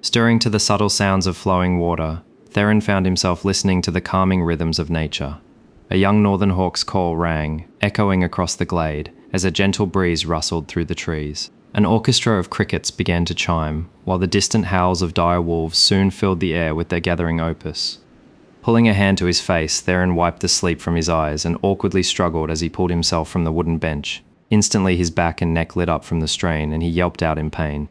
Stirring to the subtle sounds of flowing water, Therin found himself listening to the calming rhythms of nature. A young northern hawk's call rang, echoing across the glade, as a gentle breeze rustled through the trees. An orchestra of crickets began to chime, while the distant howls of dire wolves soon filled the air with their gathering opus. Pulling a hand to his face, Therin wiped the sleep from his eyes and awkwardly struggled as he pulled himself from the wooden bench. Instantly his back and neck lit up from the strain, and he yelped out in pain.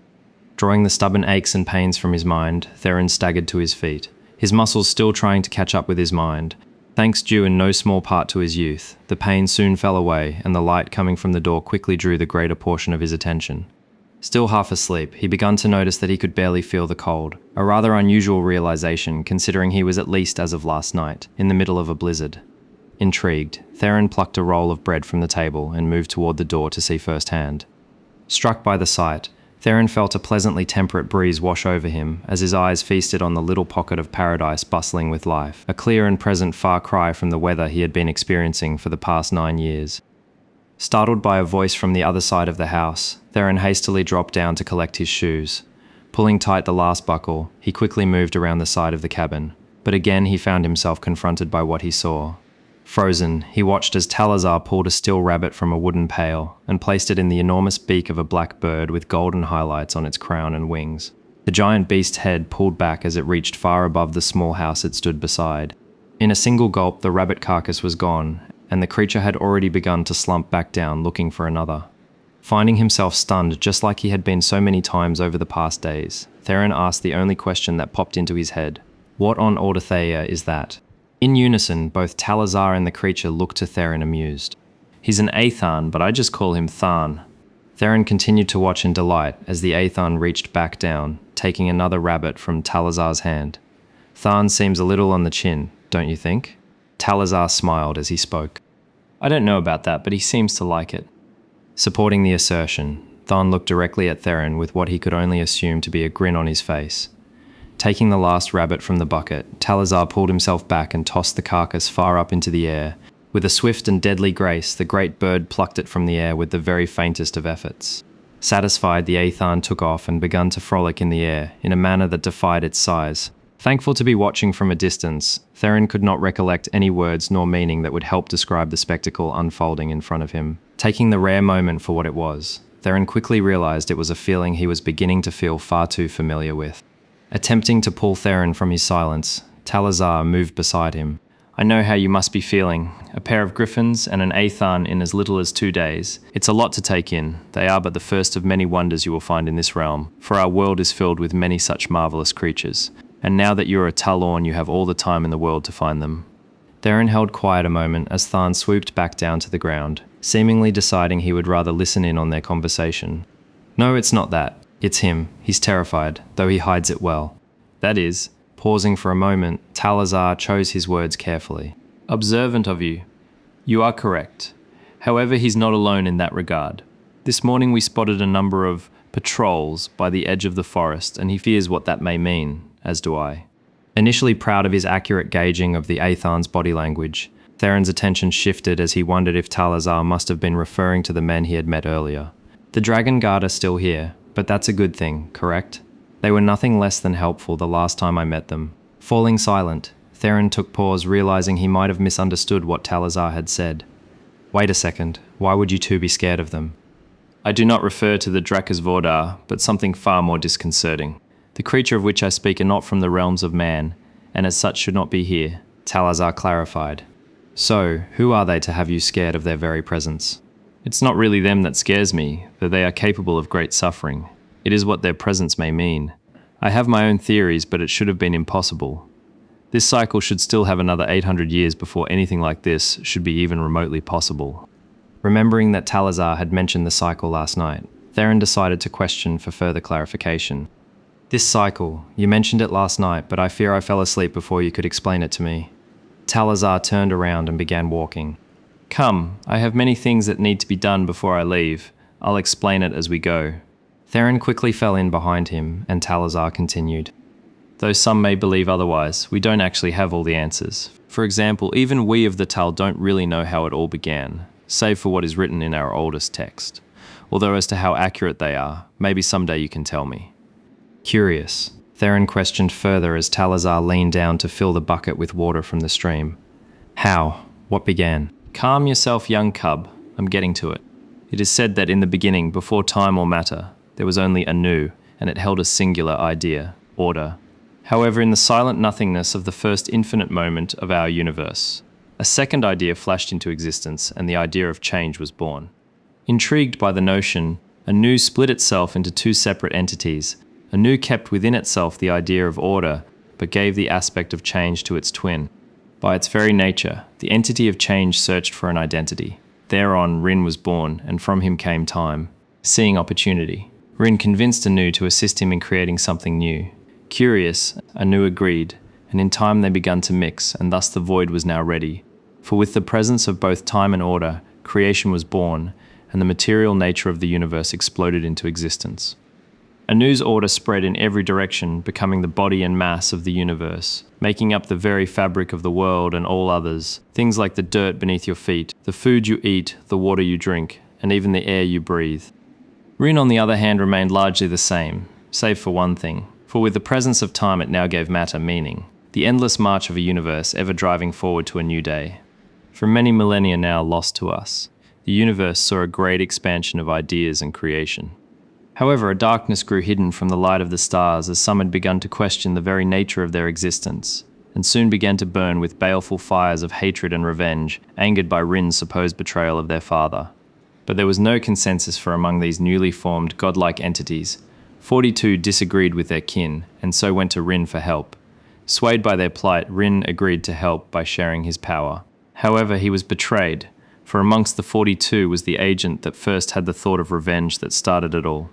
Drawing the stubborn aches and pains from his mind, Therin staggered to his feet, his muscles still trying to catch up with his mind. Thanks due in no small part to his youth, the pain soon fell away, and the light coming from the door quickly drew the greater portion of his attention. Still half asleep, he began to notice that he could barely feel the cold, a rather unusual realization considering he was at least as of last night, in the middle of a blizzard. Intrigued, Therin plucked a roll of bread from the table and moved toward the door to see firsthand. Struck by the sight, Therin felt a pleasantly temperate breeze wash over him as his eyes feasted on the little pocket of paradise bustling with life, a clear and present far cry from the weather he had been experiencing for the past 9 years. Startled by a voice from the other side of the house, Therin hastily dropped down to collect his shoes. Pulling tight the last buckle, he quickly moved around the side of the cabin, but again he found himself confronted by what he saw. Frozen, he watched as Tal'azar pulled a still rabbit from a wooden pail and placed it in the enormous beak of a black bird with golden highlights on its crown and wings. The giant beast's head pulled back as it reached far above the small house it stood beside. In a single gulp, the rabbit carcass was gone, and the creature had already begun to slump back down looking for another. Finding himself stunned just like he had been so many times over the past days, Therin asked the only question that popped into his head. What on Aldertheia is that? In unison, both Tal'azar and the creature looked to Therin amused. He's an Aethan, but I just call him Tharn. Therin continued to watch in delight as the Aethan reached back down, taking another rabbit from Tal'azar's hand. Tharn seems a little on the chin, don't you think? Tal'azar smiled as he spoke. I don't know about that, but he seems to like it. Supporting the assertion, Tharn looked directly at Therin with what he could only assume to be a grin on his face. Taking the last rabbit from the bucket, Tal'azar pulled himself back and tossed the carcass far up into the air. With a swift and deadly grace, the great bird plucked it from the air with the very faintest of efforts. Satisfied, the Aethan took off and began to frolic in the air, in a manner that defied its size. Thankful to be watching from a distance, Therin could not recollect any words nor meaning that would help describe the spectacle unfolding in front of him. Taking the rare moment for what it was, Therin quickly realized it was a feeling he was beginning to feel far too familiar with. Attempting to pull Therin from his silence, Tal'azar moved beside him. I know how you must be feeling. A pair of griffins and an Aethan in as little as 2 days. It's a lot to take in. They are but the first of many wonders you will find in this realm, for our world is filled with many such marvelous creatures. And now that you are a Tal'orn, you have all the time in the world to find them. Therin held quiet a moment as Tharn swooped back down to the ground, seemingly deciding he would rather listen in on their conversation. No, it's not that. It's him. He's terrified, though he hides it well. That is, pausing for a moment, Tal'azar chose his words carefully. Observant of you. You are correct. However, he's not alone in that regard. This morning we spotted a number of patrols by the edge of the forest, and he fears what that may mean, as do I. Initially proud of his accurate gauging of the Aethan's body language, Therin's attention shifted as he wondered if Tal'azar must have been referring to the men he had met earlier. The Dragon Guard are still here, but that's a good thing, correct? They were nothing less than helpful the last time I met them. Falling silent, Therin took pause, realizing he might have misunderstood what Tal'azar had said. Wait a second, why would you two be scared of them? I do not refer to the Drakas Vordar, but something far more disconcerting. The creature of which I speak are not from the realms of man, and as such should not be here, Tal'azar clarified. So, who are they to have you scared of their very presence? It's not really them that scares me, though they are capable of great suffering. It is what their presence may mean. I have my own theories, but it should have been impossible. This cycle should still have another 800 years before anything like this should be even remotely possible. Remembering that Tal'azar had mentioned the cycle last night, Therin decided to question for further clarification. This cycle, you mentioned it last night, but I fear I fell asleep before you could explain it to me. Tal'azar turned around and began walking. Come, I have many things that need to be done before I leave. I'll explain it as we go. Therin quickly fell in behind him, and Tal'azar continued. Though some may believe otherwise, we don't actually have all the answers. For example, even we of the Tal don't really know how it all began, save for what is written in our oldest text. Although as to how accurate they are, maybe someday you can tell me. Curious, Therin questioned further as Tal'azar leaned down to fill the bucket with water from the stream. How? What began? Calm yourself, young cub. I'm getting to it. It is said that in the beginning, before time or matter, there was only Anu, and it held a singular idea, order. However, in the silent nothingness of the first infinite moment of our universe, a second idea flashed into existence, and the idea of change was born. Intrigued by the notion, Anu split itself into two separate entities. Anu kept within itself the idea of order, but gave the aspect of change to its twin. By its very nature, the entity of change searched for an identity. Thereon, Rin was born, and from him came time. Seeing opportunity, Rin convinced Anu to assist him in creating something new. Curious, Anu agreed, and in time they began to mix, and thus the void was now ready. For with the presence of both time and order, creation was born, and the material nature of the universe exploded into existence. Anu's order spread in every direction, becoming the body and mass of the universe, making up the very fabric of the world and all others, things like the dirt beneath your feet, the food you eat, the water you drink, and even the air you breathe. Rin, on the other hand, remained largely the same, save for one thing, for with the presence of time it now gave matter meaning, the endless march of a universe ever driving forward to a new day. For many millennia now lost to us, the universe saw a great expansion of ideas and creation. However, a darkness grew hidden from the light of the stars as some had begun to question the very nature of their existence, and soon began to burn with baleful fires of hatred and revenge, angered by Rin's supposed betrayal of their father. But there was no consensus, for among these newly formed godlike entities, 42 disagreed with their kin, and so went to Rin for help. Swayed by their plight, Rin agreed to help by sharing his power. However, he was betrayed, for amongst the 42 was the agent that first had the thought of revenge that started it all.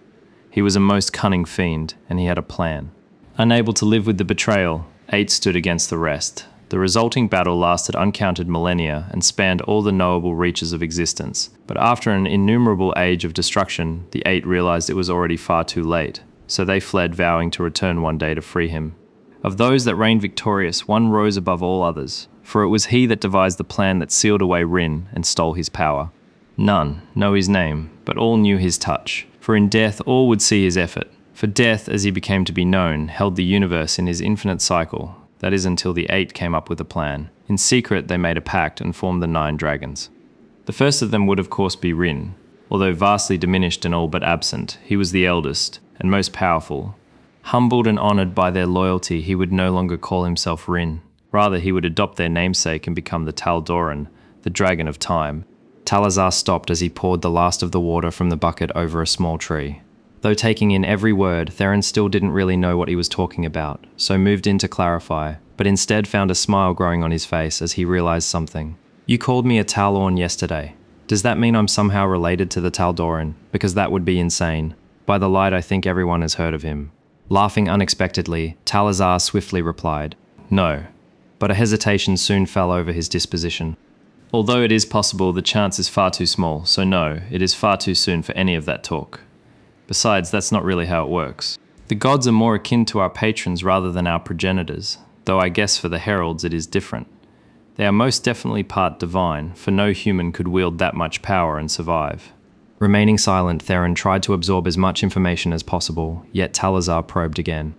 He was a most cunning fiend, and he had a plan. Unable to live with the betrayal, 8 stood against the rest. The resulting battle lasted uncounted millennia and spanned all the knowable reaches of existence. But after an innumerable age of destruction, the 8 realized it was already far too late, so they fled, vowing to return one day to free him. Of those that reigned victorious, one rose above all others, for it was he that devised the plan that sealed away Rin and stole his power. None know his name, but all knew his touch. For in death all would see his effort. For death, as he became to be known, held the universe in his infinite cycle, that is until the 8 came up with a plan. In secret they made a pact and formed the 9 dragons. The first of them would of course be Rin. Although vastly diminished and all but absent, he was the eldest, and most powerful. Humbled and honoured by their loyalty, he would no longer call himself Rin. Rather, he would adopt their namesake and become the Tal'azar, the Dragon of Time. Tal'azar stopped as he poured the last of the water from the bucket over a small tree. Though taking in every word, Therin still didn't really know what he was talking about, so moved in to clarify, but instead found a smile growing on his face as he realized something. You called me a Tal'orn yesterday. Does that mean I'm somehow related to the Tal'doran? Because that would be insane. By the light, I think everyone has heard of him. Laughing unexpectedly, Tal'azar swiftly replied, No. But a hesitation soon fell over his disposition. Although it is possible, the chance is far too small, so no, it is far too soon for any of that talk. Besides, that's not really how it works. The gods are more akin to our patrons rather than our progenitors, though I guess for the heralds it is different. They are most definitely part divine, for no human could wield that much power and survive. Remaining silent, Therin tried to absorb as much information as possible, yet Tal'azar probed again.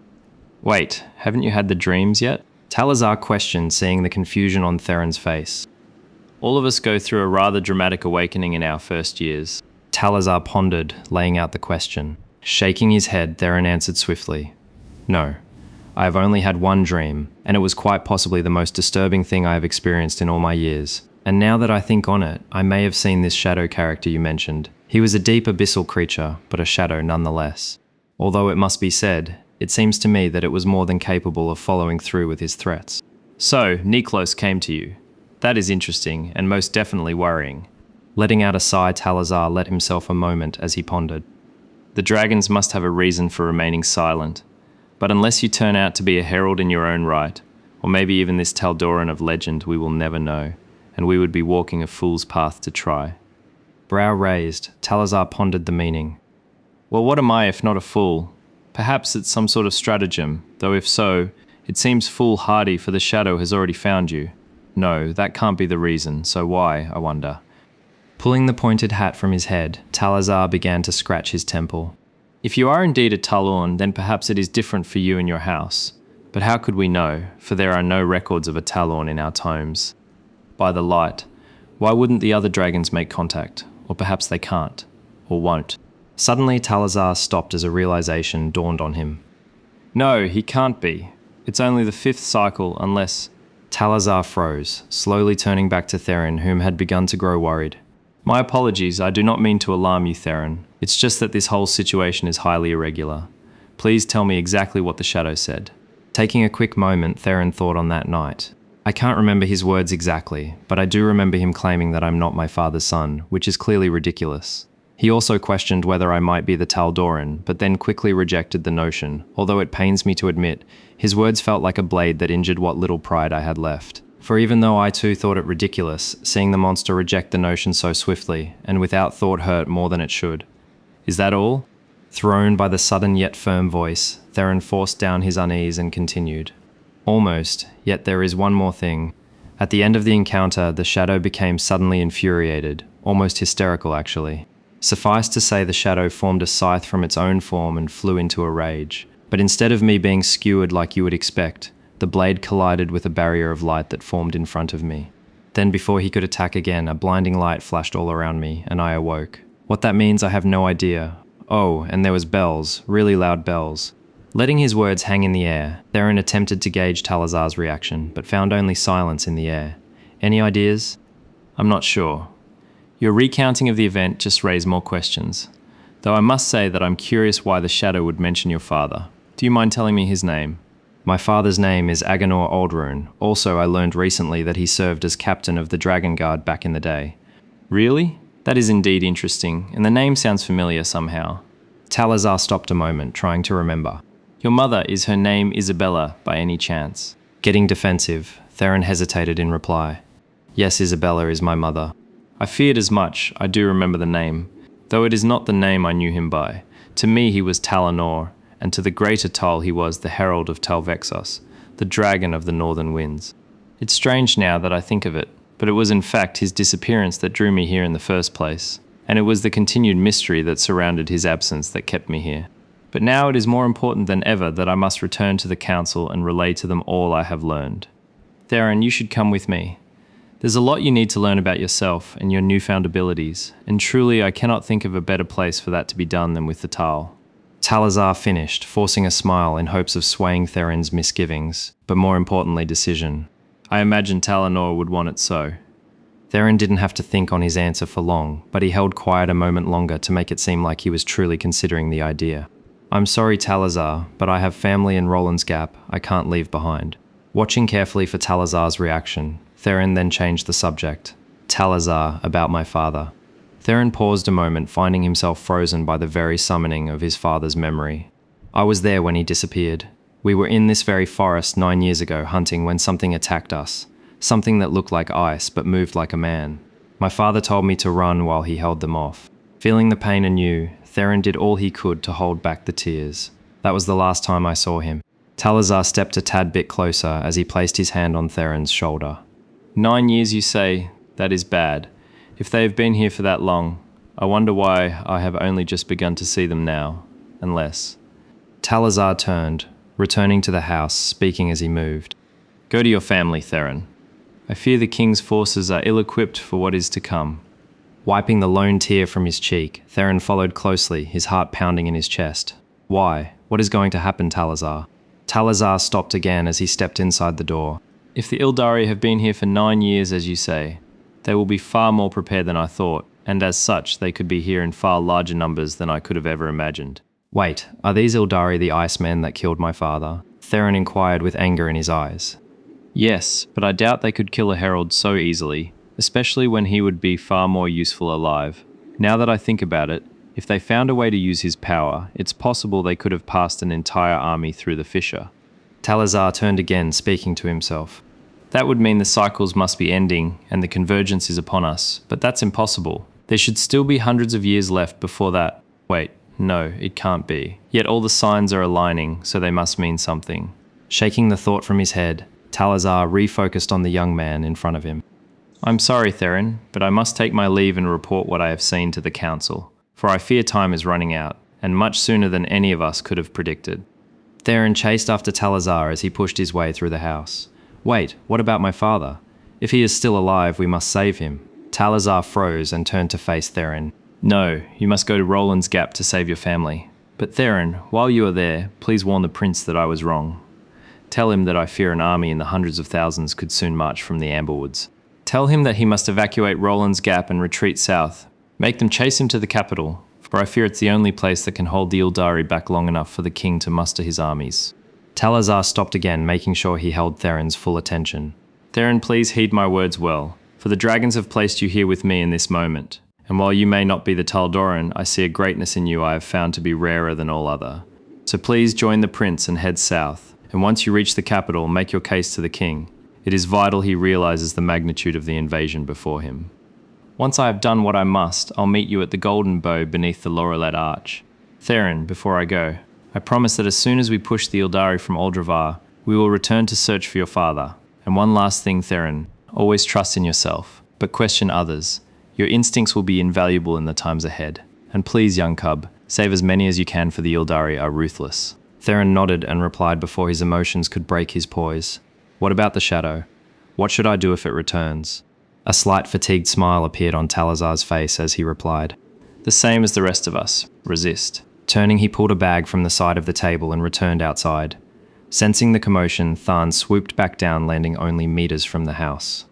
Wait, haven't you had the dreams yet? Tal'azar questioned, seeing the confusion on Therin's face. All of us go through a rather dramatic awakening in our first years. Tal'azar pondered, laying out the question. Shaking his head, Therin answered swiftly. No, I have only had one dream, and it was quite possibly the most disturbing thing I have experienced in all my years. And now that I think on it, I may have seen this shadow character you mentioned. He was a deep abyssal creature, but a shadow nonetheless. Although it must be said, it seems to me that it was more than capable of following through with his threats. So, Niklos came to you. That is interesting, and most definitely worrying. Letting out a sigh, Tal'azar let himself a moment as he pondered. The dragons must have a reason for remaining silent, but unless you turn out to be a herald in your own right, or maybe even this Tal'doran of legend, we will never know, and we would be walking a fool's path to try. Brow raised, Tal'azar pondered the meaning. Well, what am I if not a fool? Perhaps it's some sort of stratagem, though if so, it seems foolhardy, for the shadow has already found you. No, that can't be the reason, so why, I wonder? Pulling the pointed hat from his head, Tal'azar began to scratch his temple. If you are indeed a Tal'azar, then perhaps it is different for you and your house. But how could we know, for there are no records of a Tal'azar in our tomes? By the light, why wouldn't the other dragons make contact? Or perhaps they can't, or won't. Suddenly Tal'azar stopped as a realization dawned on him. No, he can't be. It's only the 5th cycle unless... Tal'azar froze, slowly turning back to Therin, whom had begun to grow worried. My apologies, I do not mean to alarm you, Therin. It's just that this whole situation is highly irregular. Please tell me exactly what the shadow said. Taking a quick moment, Therin thought on that night. I can't remember his words exactly, but I do remember him claiming that I'm not my father's son, which is clearly ridiculous. He also questioned whether I might be the Tal'Darin, but then quickly rejected the notion. Although it pains me to admit, his words felt like a blade that injured what little pride I had left. For even though I too thought it ridiculous, seeing the monster reject the notion so swiftly, and without thought hurt more than it should. Is that all? Thrown by the sudden yet firm voice, Therin forced down his unease and continued. Almost, yet there is one more thing. At the end of the encounter, the shadow became suddenly infuriated, almost hysterical actually. Suffice to say the shadow formed a scythe from its own form and flew into a rage. But instead of me being skewered like you would expect, the blade collided with a barrier of light that formed in front of me. Then before he could attack again, a blinding light flashed all around me, and I awoke. What that means I have no idea. Oh, and there was bells, really loud bells. Letting his words hang in the air, Therin attempted to gauge Tal'azar's reaction, but found only silence in the air. Any ideas? I'm not sure. Your recounting of the event just raised more questions. Though I must say that I'm curious why the shadow would mention your father. Do you mind telling me his name? My father's name is Aganor Ald'rune. Also, I learned recently that he served as captain of the Dragon Guard back in the day. Really? That is indeed interesting, and the name sounds familiar somehow. Tal'azar stopped a moment, trying to remember. Your mother, is her name Isabella, by any chance? Getting defensive, Therin hesitated in reply. Yes, Isabella is my mother. I feared as much, I do remember the name, though it is not the name I knew him by. To me he was Tal'anor, and to the greater Tal he was the herald of Talvexos, the dragon of the northern winds. It's strange now that I think of it, but it was in fact his disappearance that drew me here in the first place, and it was the continued mystery that surrounded his absence that kept me here. But now it is more important than ever that I must return to the council and relay to them all I have learned. Therin, you should come with me. There's a lot you need to learn about yourself and your newfound abilities, and truly I cannot think of a better place for that to be done than with the Tal. Tal'azar finished, forcing a smile in hopes of swaying Therin's misgivings, but more importantly decision. I imagine Tal'anor would want it so. Therin didn't have to think on his answer for long, but he held quiet a moment longer to make it seem like he was truly considering the idea. I'm sorry, Tal'azar, but I have family in Roland's Gap I can't leave behind. Watching carefully for Tal'azar's reaction, Therin then changed the subject. Tal'azar, about my father. Therin paused a moment, finding himself frozen by the very summoning of his father's memory. I was there when he disappeared. We were in this very forest 9 years ago hunting when something attacked us. Something that looked like ice but moved like a man. My father told me to run while he held them off. Feeling the pain anew, Therin did all he could to hold back the tears. That was the last time I saw him. Tal'azar stepped a tad bit closer as he placed his hand on Therin's shoulder. 9 years, you say? That is bad. If they have been here for that long, I wonder why I have only just begun to see them now, unless... Tal'azar turned, returning to the house, speaking as he moved. Go to your family, Therin. I fear the king's forces are ill-equipped for what is to come. Wiping the lone tear from his cheek, Therin followed closely, his heart pounding in his chest. Why? What is going to happen, Tal'azar? Tal'azar stopped again as he stepped inside the door. If the Ildari have been here for 9 years, as you say, they will be far more prepared than I thought, and as such, they could be here in far larger numbers than I could have ever imagined. Wait, are these Ildari the Icemen that killed my father? Therin inquired with anger in his eyes. Yes, but I doubt they could kill a herald so easily, especially when he would be far more useful alive. Now that I think about it, if they found a way to use his power, it's possible they could have passed an entire army through the fissure. Tal'azar turned again, speaking to himself. That would mean the cycles must be ending, and the convergence is upon us, but that's impossible. There should still be hundreds of years left before that. Wait, no, it can't be. Yet all the signs are aligning, so they must mean something. Shaking the thought from his head, Tal'azar refocused on the young man in front of him. I'm sorry, Therin, but I must take my leave and report what I have seen to the council, for I fear time is running out. and much sooner than any of us could have predicted. Therin chased after Tal'azar as he pushed his way through the house. Wait, what about my father? If he is still alive, we must save him. Tal'azar froze and turned to face Therin. No, you must go to Roland's Gap to save your family. But Therin, while you are there, please warn the prince that I was wrong. Tell him that I fear an army in the hundreds of thousands could soon march from the Amberwoods. Tell him that he must evacuate Roland's Gap and retreat south. Make them chase him to the capital, for I fear it's the only place that can hold the Ald'rune back long enough for the king to muster his armies. Tal'azar stopped again, making sure he held Therin's full attention. Therin, please heed my words well, for the dragons have placed you here with me in this moment. And while you may not be the Tal'dorran, I see a greatness in you I have found to be rarer than all other. So please join the prince and head south, and once you reach the capital, make your case to the king. It is vital he realizes the magnitude of the invasion before him. Once I have done what I must, I'll meet you at the Golden Bow beneath the Laurelette Arch. Therin, before I go, I promise that as soon as we push the Ald'rune from Ald'ravar, we will return to search for your father. And one last thing, Therin, always trust in yourself, but question others. Your instincts will be invaluable in the times ahead. And please, young cub, save as many as you can, for the Ald'rune are ruthless. Therin nodded and replied before his emotions could break his poise. What about the shadow? What should I do if it returns? A slight fatigued smile appeared on Tal'azar's face as he replied. The same as the rest of us. Resist. Turning, he pulled a bag from the side of the table and returned outside. Sensing the commotion, Tharn swooped back down, landing only meters from the house.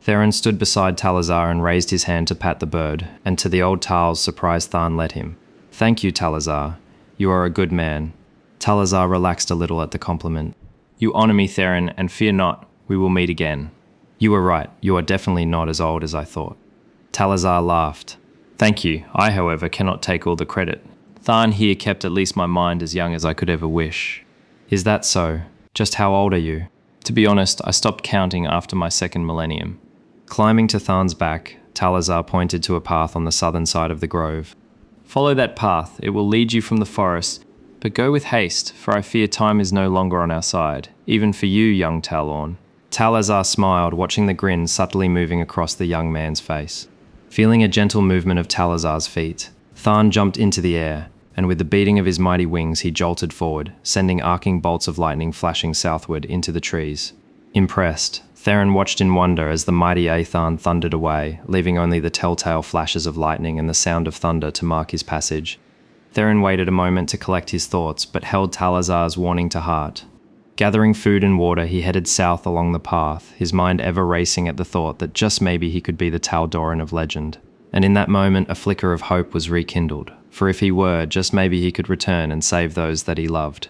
Therin stood beside Tal'azar and raised his hand to pat the bird, and to the old Tal's surprise, Tharn led him. Thank you, Tal'azar. You are a good man. Tal'azar relaxed a little at the compliment. You honor me, Therin, and fear not, we will meet again. You were right, you are definitely not as old as I thought. Tal'azar laughed. Thank you, I, however, cannot take all the credit. Tharn here kept at least my mind as young as I could ever wish. Is that so? Just how old are you? To be honest, I stopped counting after my second millennium. Climbing to Tharn's back, Tal'azar pointed to a path on the southern side of the grove. Follow that path, it will lead you from the forest, but go with haste, for I fear time is no longer on our side, even for you, young Tal'orn. Tal'azar smiled, watching the grin subtly moving across the young man's face. Feeling a gentle movement of Tal'azar's feet, Tharn jumped into the air, and with the beating of his mighty wings he jolted forward, sending arcing bolts of lightning flashing southward into the trees. Impressed, Therin watched in wonder as the mighty Atharn thundered away, leaving only the telltale flashes of lightning and the sound of thunder to mark his passage. Therin waited a moment to collect his thoughts, but held Tal'azar's warning to heart. Gathering food and water, he headed south along the path, his mind ever racing at the thought that just maybe he could be the Tal'dorran of legend. And in that moment, a flicker of hope was rekindled, for if he were, just maybe he could return and save those that he loved.